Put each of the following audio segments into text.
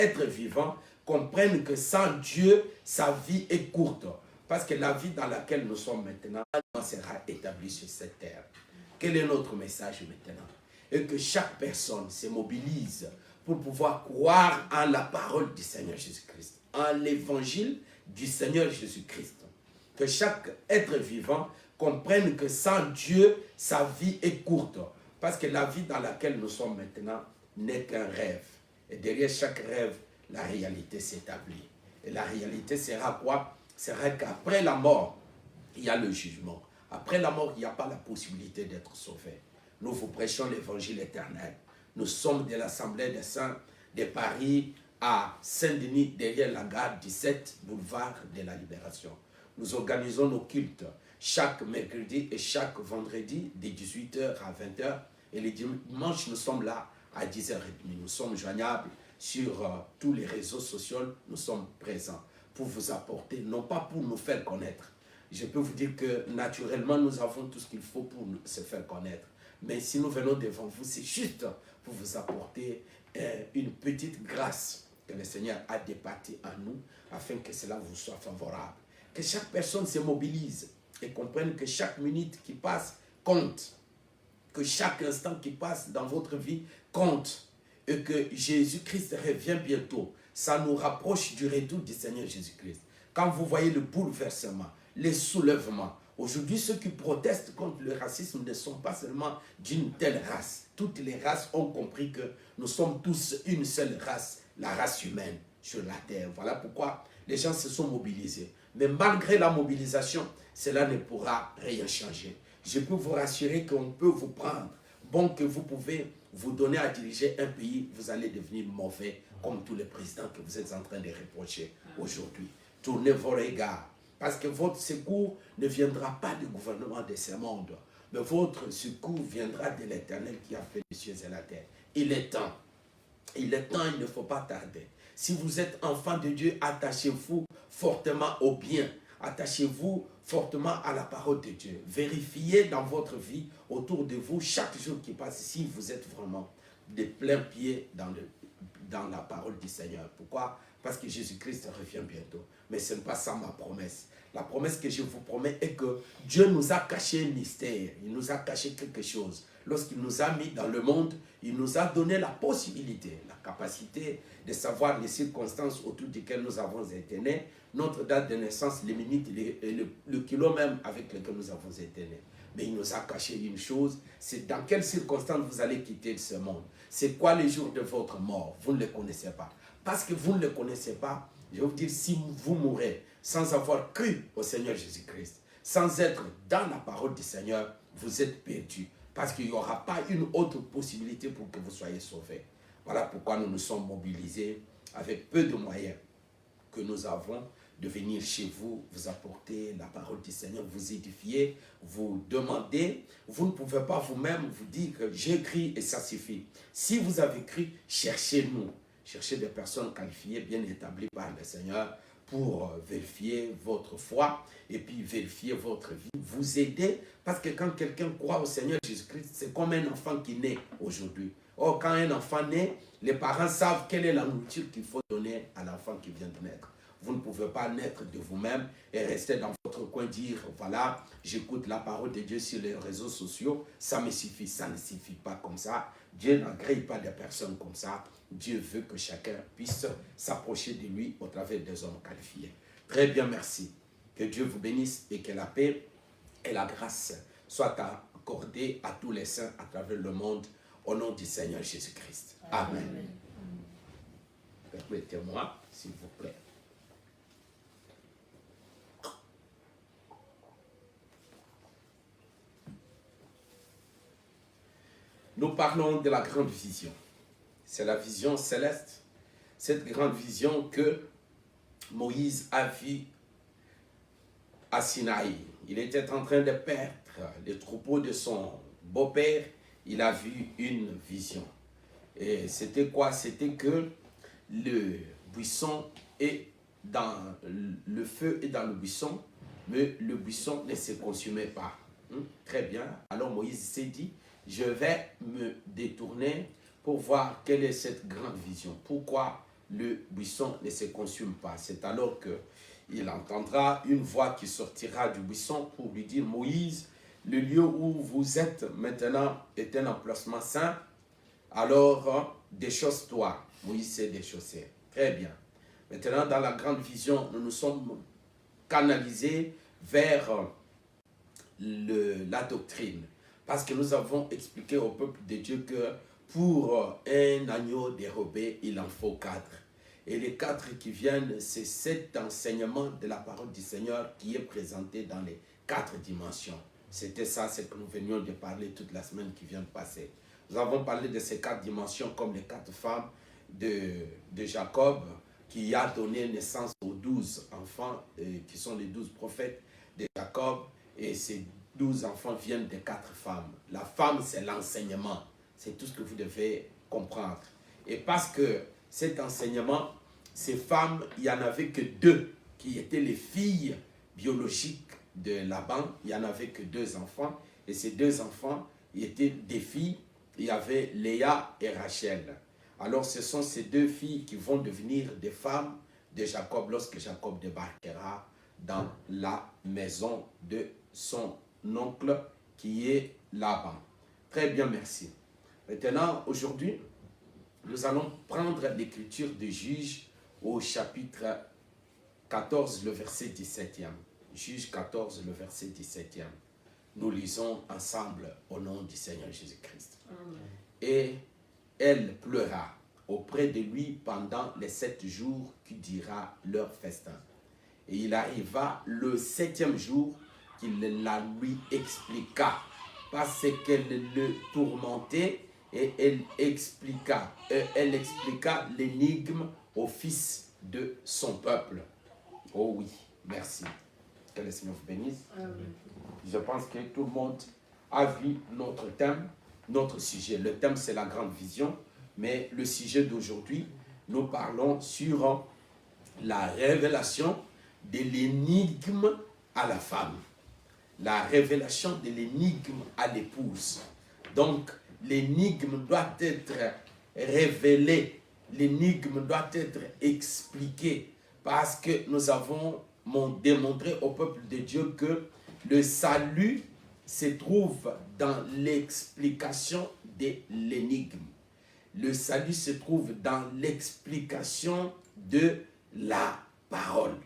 être vivant comprenne que sans Dieu, sa vie est courte. Parce que la vie dans laquelle nous sommes maintenant sera établie sur cette terre. Quel est notre message maintenant? Et que chaque personne se mobilise pour pouvoir croire en la parole du Seigneur Jésus-Christ, en l'évangile du Seigneur Jésus-Christ. Que chaque être vivant comprenne que sans Dieu, sa vie est courte. Parce que la vie dans laquelle nous sommes maintenant n'est qu'un rêve. Et derrière chaque rêve, la réalité s'établit. Et la réalité sera quoi? Sera qu'après la mort, il y a le jugement. Après la mort, il n'y a pas la possibilité d'être sauvé. Nous vous prêchons l'évangile éternel. Nous sommes de l'Assemblée des Saints de Paris à Saint-Denis, derrière la gare 17, boulevard de la Libération. Nous organisons nos cultes chaque mercredi et chaque vendredi de 18h à 20h. Et les dimanches, nous sommes là à 10h30. Nous sommes joignables sur tous les réseaux sociaux. Nous sommes présents pour vous apporter, non pas pour nous faire connaître. Je peux vous dire que naturellement, nous avons tout ce qu'il faut pour se faire connaître. Mais si nous venons devant vous, c'est juste pour vous apporter une petite grâce que le Seigneur a départie à nous, afin que cela vous soit favorable. Que chaque personne se mobilise et comprenne que chaque minute qui passe compte. Que chaque instant qui passe dans votre vie compte. Et que Jésus-Christ revient bientôt. Ça nous rapproche du retour du Seigneur Jésus-Christ. Quand vous voyez le bouleversement, les soulèvements, aujourd'hui ceux qui protestent contre le racisme ne sont pas seulement d'une telle race. Toutes les races ont compris que nous sommes tous une seule race, la race humaine sur la terre. Voilà pourquoi les gens se sont mobilisés. Mais malgré la mobilisation, cela ne pourra rien changer. Je peux vous rassurer qu'on peut vous prendre. Bon, que vous pouvez vous donner à diriger un pays, vous allez devenir mauvais comme tous les présidents que vous êtes en train de reprocher aujourd'hui. Tournez vos regards. Parce que votre secours ne viendra pas du gouvernement de ce monde. Mais votre secours viendra de l'Éternel qui a fait les cieux et la terre. Il est temps. Il est temps, il ne faut pas tarder. Si vous êtes enfant de Dieu, attachez-vous fortement au bien. Attachez-vous fortement à la parole de Dieu. Vérifiez dans votre vie, autour de vous, chaque jour qui passe, si vous êtes vraiment de plein pied dans la parole du Seigneur. Pourquoi? Parce que Jésus-Christ revient bientôt. Mais ce n'est pas ça ma promesse. La promesse que je vous promets est que Dieu nous a caché un mystère. Il nous a caché quelque chose. Lorsqu'il nous a mis dans le monde, il nous a donné la possibilité, la capacité de savoir les circonstances autour desquelles nous avons été nés, notre date de naissance, les minutes, le kilo même avec lequel nous avons été nés. Mais il nous a caché une chose, c'est dans quelles circonstances vous allez quitter ce monde. C'est quoi les jours de votre mort? Vous ne le connaissez pas. Parce que vous ne le connaissez pas, je vais vous dire, si vous mourrez sans avoir cru au Seigneur Jésus-Christ, sans être dans la parole du Seigneur, vous êtes perdus. Parce qu'il n'y aura pas une autre possibilité pour que vous soyez sauvés. Voilà pourquoi nous nous sommes mobilisés avec peu de moyens que nous avons de venir chez vous, vous apporter la parole du Seigneur, vous édifier, vous demander. Vous ne pouvez pas vous-même vous dire que j'ai écrit et ça suffit. Si vous avez écrit, cherchez-nous. Cherchez des personnes qualifiées, bien établies par le Seigneur pour vérifier votre foi et puis vérifier votre vie. Vous aider, parce que quand quelqu'un croit au Seigneur Jésus-Christ, c'est comme un enfant qui naît aujourd'hui. Or, quand un enfant naît, les parents savent quelle est la nourriture qu'il faut donner à l'enfant qui vient de naître. Vous ne pouvez pas naître de vous-même et rester dans votre coin, dire, voilà, j'écoute la parole de Dieu sur les réseaux sociaux, ça me suffit. Ça ne suffit pas comme ça. Dieu n'agrée pas des personnes comme ça. Dieu veut que chacun puisse s'approcher de lui au travers des hommes qualifiés. Très bien, merci. Que Dieu vous bénisse et que la paix et la grâce soient accordées à tous les saints à travers le monde au nom du Seigneur Jésus-Christ. Amen. Permettez-moi, s'il vous plaît. Nous parlons de la grande vision. C'est la vision céleste. Cette grande vision que Moïse a vue à Sinaï. Il était en train de perdre les troupeaux de son beau-père. Il a vu une vision. Et c'était quoi? C'était que le buisson est dans le feu est dans le buisson, mais le buisson ne se consumait pas. Très bien. Alors Moïse s'est dit, je vais me détourner pour voir quelle est cette grande vision. Pourquoi le buisson ne se consume pas. C'est alors qu'il entendra une voix qui sortira du buisson pour lui dire, Moïse, le lieu où vous êtes maintenant est un emplacement saint, alors déchausse-toi. Moïse s'est déchaussé. Très bien. Maintenant, dans la grande vision, nous nous sommes canalisés vers la doctrine. Parce que nous avons expliqué au peuple de Dieu que pour un agneau dérobé, il en faut 4. Et les 4 qui viennent, c'est cet enseignement de la parole du Seigneur qui est présenté dans les 4 dimensions. C'était ça, ce que nous venions de parler toute la semaine qui vient de passer. Nous avons parlé de ces 4 dimensions comme les 4 femmes de Jacob, qui a donné naissance aux 12 enfants, qui sont les 12 prophètes de Jacob. Et ces 12 enfants viennent de 4 femmes. La femme, c'est l'enseignement. C'est tout ce que vous devez comprendre. Et parce que cet enseignement, ces femmes, il n'y en avait que 2 qui étaient les filles biologiques de Laban. Il n'y en avait que 2 enfants. Et ces 2 enfants étaient des filles. Il y avait Léa et Rachel. Alors ce sont ces 2 filles qui vont devenir des femmes de Jacob lorsque Jacob débarquera dans la maison de son oncle qui est Laban. Très bien, merci. Maintenant, aujourd'hui, nous allons prendre l'écriture de Juges au chapitre 14, le verset 17e. Juges 14, le verset 17e. Nous lisons ensemble au nom du Seigneur Jésus-Christ. Et elle pleura auprès de lui pendant les 7 jours qui dira leur festin. Et il arriva le 7e jour qu'il la lui expliqua, parce qu'elle le tourmentait, et elle expliqua l'énigme au fils de son peuple. Oh oui, merci. Que le Seigneur vous bénisse. Je pense que tout le monde a vu notre thème, notre sujet. Le thème, c'est la grande vision, mais le sujet d'aujourd'hui, nous parlons sur la révélation de l'énigme à la femme. La révélation de l'énigme à l'épouse. Donc, l'énigme doit être révélée. L'énigme doit être expliquée. Parce que nous avons démontré au peuple de Dieu que le salut se trouve dans l'explication de l'énigme. Le salut se trouve dans l'explication de la parole.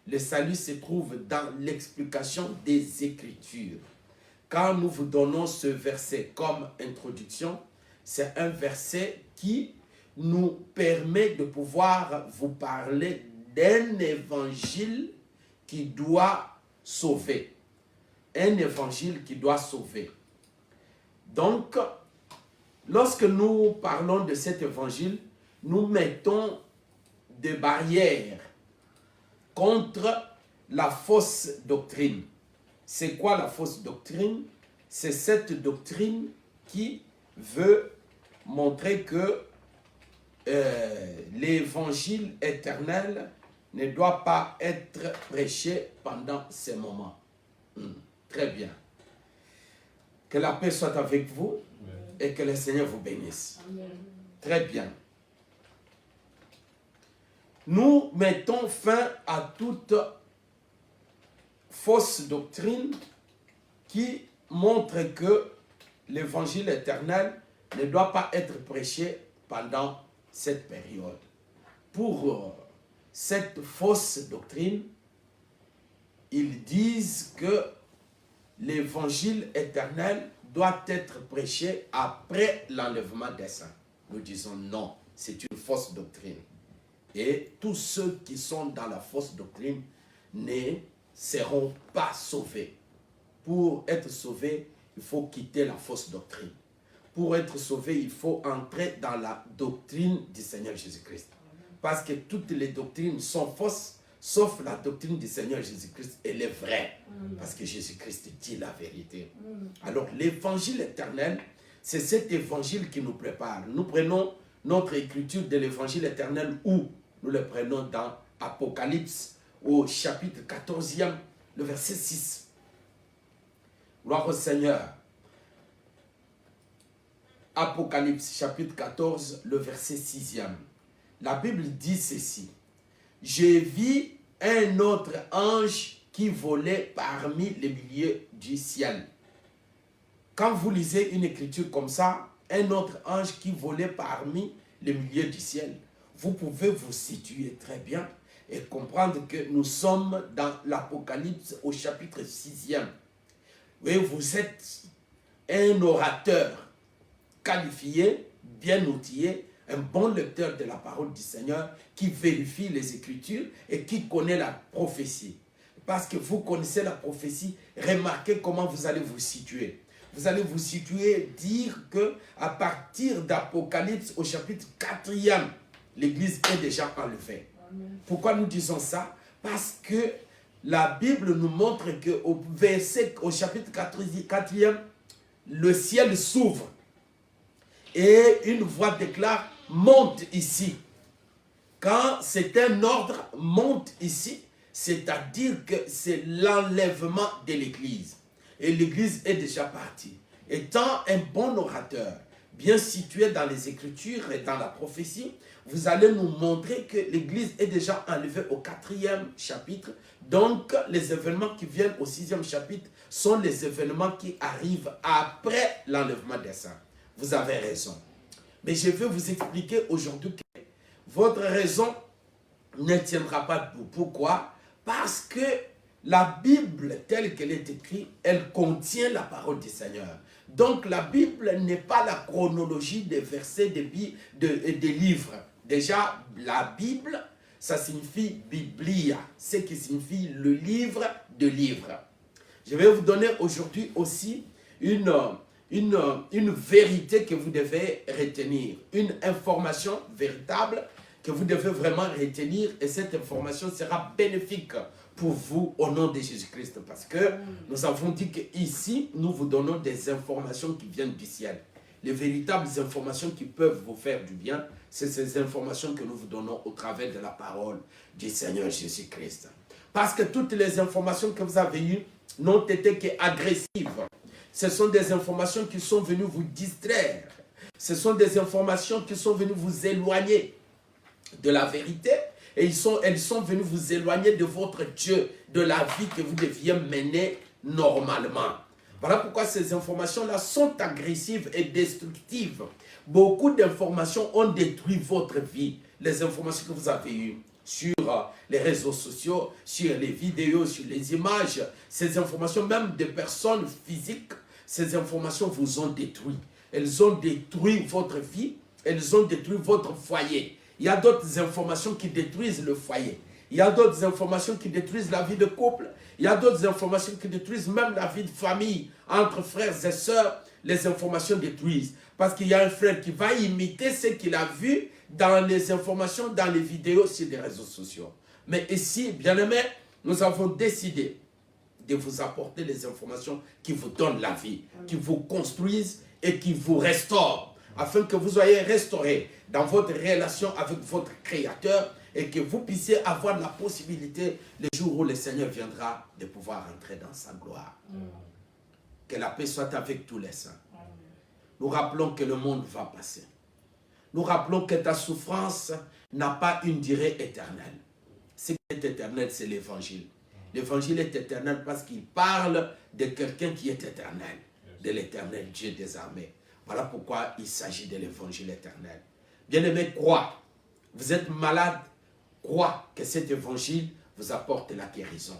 Le salut se trouve dans l'explication des Écritures. Quand nous vous donnons ce verset comme introduction, c'est un verset qui nous permet de pouvoir vous parler d'un évangile qui doit sauver. Un évangile qui doit sauver. Donc, lorsque nous parlons de cet évangile, nous mettons des barrières contre la fausse doctrine. C'est quoi la fausse doctrine? C'est cette doctrine qui veut montrer que l'évangile éternel ne doit pas être prêché pendant ces moments. Très bien. Que la paix soit avec vous et que le Seigneur vous bénisse. Amen. Très bien. Nous mettons fin à toute fausse doctrine qui montre que l'évangile éternel ne doit pas être prêché pendant cette période. Pour cette fausse doctrine, ils disent que l'évangile éternel doit être prêché après l'enlèvement des saints. Nous disons non, c'est une fausse doctrine. Et tous ceux qui sont dans la fausse doctrine ne seront pas sauvés. Pour être sauvé, il faut quitter la fausse doctrine. Pour être sauvé, il faut entrer dans la doctrine du Seigneur Jésus-Christ. Parce que toutes les doctrines sont fausses, sauf la doctrine du Seigneur Jésus-Christ, elle est vraie. Parce que Jésus-Christ dit la vérité. Alors, l'évangile éternel, c'est cet évangile qui nous prépare. Nous prenons notre écriture de l'évangile éternel où nous le prenons dans Apocalypse, au chapitre 14e, le verset 6. Gloire au Seigneur. Apocalypse, chapitre 14, le verset 6e. la Bible dit ceci. J'ai vu un autre ange qui volait parmi les milieux du ciel. Quand vous lisez une écriture comme ça, un autre ange qui volait parmi les milieux du ciel, vous pouvez vous situer très bien et comprendre que nous sommes dans l'Apocalypse au chapitre 6e. Vous êtes un orateur qualifié, bien outillé, un bon lecteur de la parole du Seigneur qui vérifie les Écritures et qui connaît la prophétie. Parce que vous connaissez la prophétie, remarquez comment vous allez vous situer. Vous allez vous situer, dire que à partir d'Apocalypse au chapitre 4e, l'Église est déjà enlevée. Amen. Pourquoi nous disons ça? Parce que la Bible nous montre qu'au chapitre 4e, le ciel s'ouvre et une voix déclare « monte ici ». Quand c'est un ordre, monte ici, c'est-à-dire que c'est l'enlèvement de l'Église. Et l'Église est déjà partie. Étant un bon orateur, bien situé dans les Écritures et dans la prophétie, vous allez nous montrer que l'Église est déjà enlevée au 4e chapitre. Donc, les événements qui viennent au 6e chapitre sont les événements qui arrivent après l'enlèvement des saints. Vous avez raison. Mais je vais vous expliquer aujourd'hui que votre raison ne tiendra pas debout. Pourquoi? Parce que la Bible, telle qu'elle est écrite, elle contient la parole du Seigneur. Donc, la Bible n'est pas la chronologie des versets des livres. Déjà, la Bible, ça signifie Biblia, ce qui signifie le livre de livres. Je vais vous donner aujourd'hui aussi une vérité que vous devez retenir, une information véritable que vous devez vraiment retenir, et cette information sera bénéfique pour vous au nom de Jésus-Christ, parce que nous avons dit qu'ici, nous vous donnons des informations qui viennent du ciel. Les véritables informations qui peuvent vous faire du bien, c'est ces informations que nous vous donnons au travers de la parole du Seigneur Jésus-Christ. Parce que toutes les informations que vous avez eues n'ont été qu'agressives. Ce sont des informations qui sont venues vous distraire. Ce sont des informations qui sont venues vous éloigner de la vérité. Et elles sont venues vous éloigner de votre Dieu, de la vie que vous deviez mener normalement. Voilà pourquoi ces informations-là sont agressives et destructives. Beaucoup d'informations ont détruit votre vie. Les informations que vous avez eues sur les réseaux sociaux, sur les vidéos, sur les images, ces informations, même des personnes physiques, ces informations vous ont détruit. Elles ont détruit votre vie, elles ont détruit votre foyer. Il y a d'autres informations qui détruisent le foyer. Il y a d'autres informations qui détruisent la vie de couple. Il y a d'autres informations qui détruisent même la vie de famille. Entre frères et sœurs, les informations détruisent. Parce qu'il y a un frère qui va imiter ce qu'il a vu dans les informations, dans les vidéos sur les réseaux sociaux. Mais ici, bien-aimés, nous avons décidé de vous apporter les informations qui vous donnent la vie, qui vous construisent et qui vous restaurent, afin que vous soyez restaurés dans votre relation avec votre Créateur et que vous puissiez avoir la possibilité, le jour où le Seigneur viendra, de pouvoir entrer dans sa gloire. Que la paix soit avec tous les saints. Nous rappelons que le monde va passer. Nous rappelons que ta souffrance n'a pas une durée éternelle. Ce qui est éternel, c'est l'évangile. L'évangile est éternel parce qu'il parle de quelqu'un qui est éternel, de l'éternel Dieu des armées. Voilà pourquoi il s'agit de l'évangile éternel. Bien-aimé, crois. Vous êtes malade, crois que cet évangile vous apporte la guérison.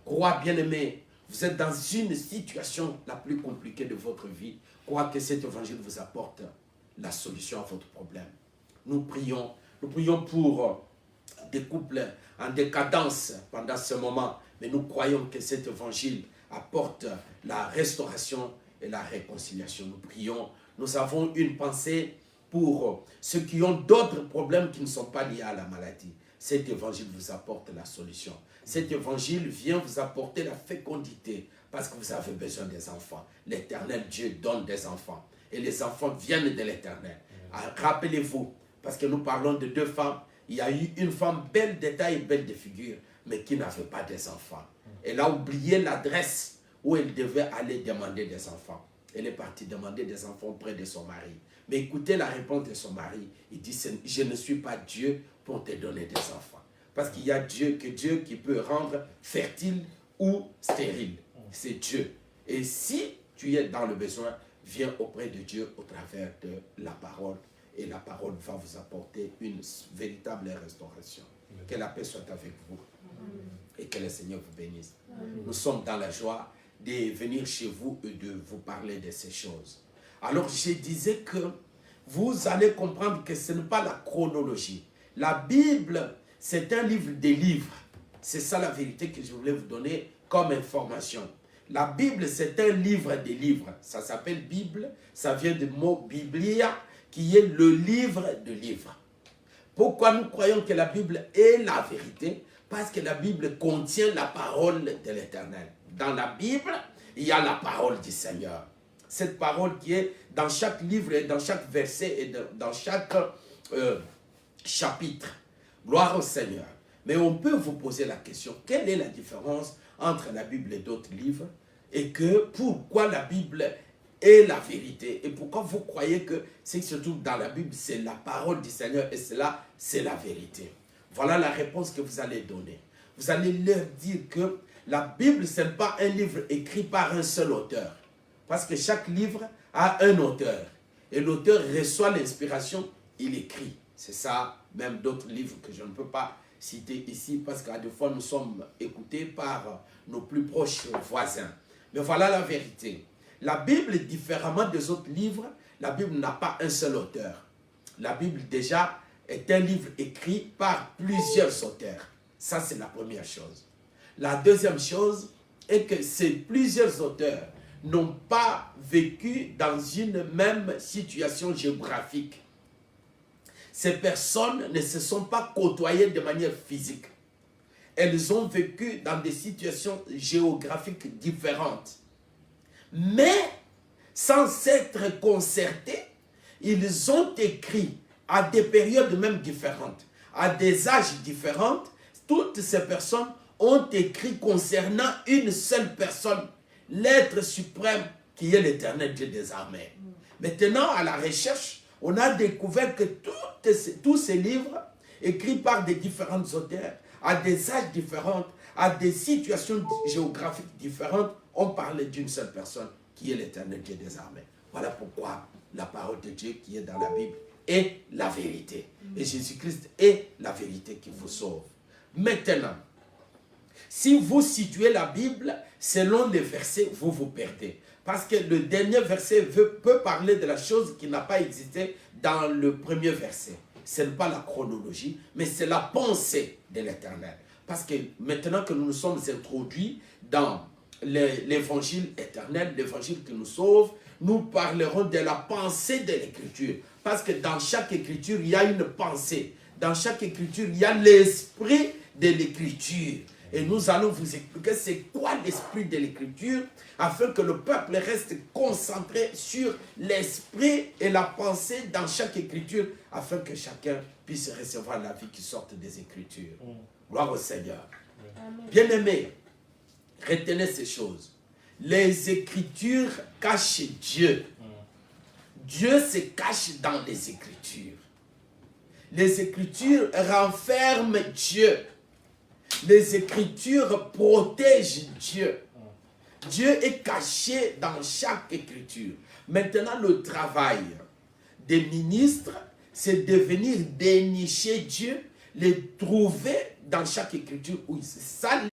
Crois, bien-aimé, vous êtes dans une situation la plus compliquée de votre vie. Crois que cet évangile vous apporte la solution à votre problème. Nous prions pour des couples en décadence pendant ce moment. Mais nous croyons que cet évangile apporte la restauration et la réconciliation. Nous prions. Nous avons une pensée pour ceux qui ont d'autres problèmes qui ne sont pas liés à la maladie. Cet évangile vous apporte la solution. Cet évangile vient vous apporter la fécondité parce que vous avez besoin des enfants. L'Éternel Dieu donne des enfants. Et les enfants viennent de l'Éternel. Rappelez-vous, parce que nous parlons de deux femmes, il y a eu une femme belle de taille, belle de figure, mais qui n'avait pas des enfants. Elle a oublié l'adresse où elle devait aller demander des enfants. Elle est partie demander des enfants auprès de son mari. Mais écoutez la réponse de son mari. Il dit, je ne suis pas Dieu pour te donner des enfants. Parce qu'il y a Dieu qui peut rendre fertile ou stérile. C'est Dieu. Et si tu es dans le besoin, viens auprès de Dieu au travers de la parole. Et la parole va vous apporter une véritable restauration. Que la paix soit avec vous. Et que le Seigneur vous bénisse. Nous sommes dans la joie de venir chez vous et de vous parler de ces choses. Alors je disais que vous allez comprendre que ce n'est pas la chronologie. La Bible, c'est un livre des livres. C'est ça la vérité que je voulais vous donner comme information. La Bible, c'est un livre des livres. Ça s'appelle Bible, ça vient du mot Biblia, qui est le livre de livres. Pourquoi nous croyons que la Bible est la vérité? Parce que la Bible contient la parole de l'Éternel. Dans la Bible, il y a la parole du Seigneur. Cette parole qui est dans chaque livre et dans chaque verset et dans chaque chapitre. Gloire au Seigneur. Mais on peut vous poser la question, quelle est la différence entre la Bible et d'autres livres? Et que pourquoi la Bible est la vérité? Et pourquoi vous croyez que ce qui se trouve dans la Bible, c'est la parole du Seigneur et cela, c'est la vérité? Voilà la réponse que vous allez donner. Vous allez leur dire que la Bible, ce n'est pas un livre écrit par un seul auteur. Parce que chaque livre a un auteur. Et l'auteur reçoit l'inspiration, il écrit. C'est ça, même d'autres livres que je ne peux pas citer ici, parce qu'à des fois, nous sommes écoutés par nos plus proches voisins. Mais voilà la vérité. La Bible, différemment des autres livres, la Bible n'a pas un seul auteur. La Bible, déjà, est un livre écrit par plusieurs auteurs. Ça, c'est la première chose. La deuxième chose est que ces plusieurs auteurs n'ont pas vécu dans une même situation géographique. Ces personnes ne se sont pas côtoyées de manière physique. Elles ont vécu dans des situations géographiques différentes. Mais, sans s'être concertés, ils ont écrit à des périodes même différentes, à des âges différents. Toutes ces personnes ont écrit concernant une seule personne, l'être suprême qui est l'Éternel Dieu des armées. Maintenant, à la recherche, on a découvert que tous ces livres, écrits par des différents auteurs, à des âges différents, à des situations géographiques différentes, on parlait d'une seule personne qui est l'Éternel Dieu des armées. Voilà pourquoi la parole de Dieu qui est dans la Bible est la vérité. Et Jésus-Christ est la vérité qui vous sauve. Maintenant, si vous situez la Bible selon les versets, vous vous perdez. Parce que le dernier verset peut parler de la chose qui n'a pas existé dans le premier verset. Ce n'est pas la chronologie, mais c'est la pensée de l'Éternel. Parce que maintenant que nous nous sommes introduits dans l'évangile éternel, l'évangile qui nous sauve, nous parlerons de la pensée de l'Écriture. Parce que dans chaque Écriture, il y a une pensée. Dans chaque Écriture, il y a l'esprit de l'Écriture. Et nous allons vous expliquer c'est quoi l'esprit de l'Écriture afin que le peuple reste concentré sur l'esprit et la pensée dans chaque Écriture afin que chacun puisse recevoir la vie qui sorte des Écritures. Gloire au Seigneur. Bien-aimés, retenez ces choses. Les Écritures cachent Dieu. Dieu se cache dans les Écritures. Les Écritures renferment Dieu. Les Écritures protègent Dieu. Dieu est caché dans chaque Écriture. Maintenant, le travail des ministres, c'est de venir dénicher Dieu, les trouver dans chaque Écriture où il se sale.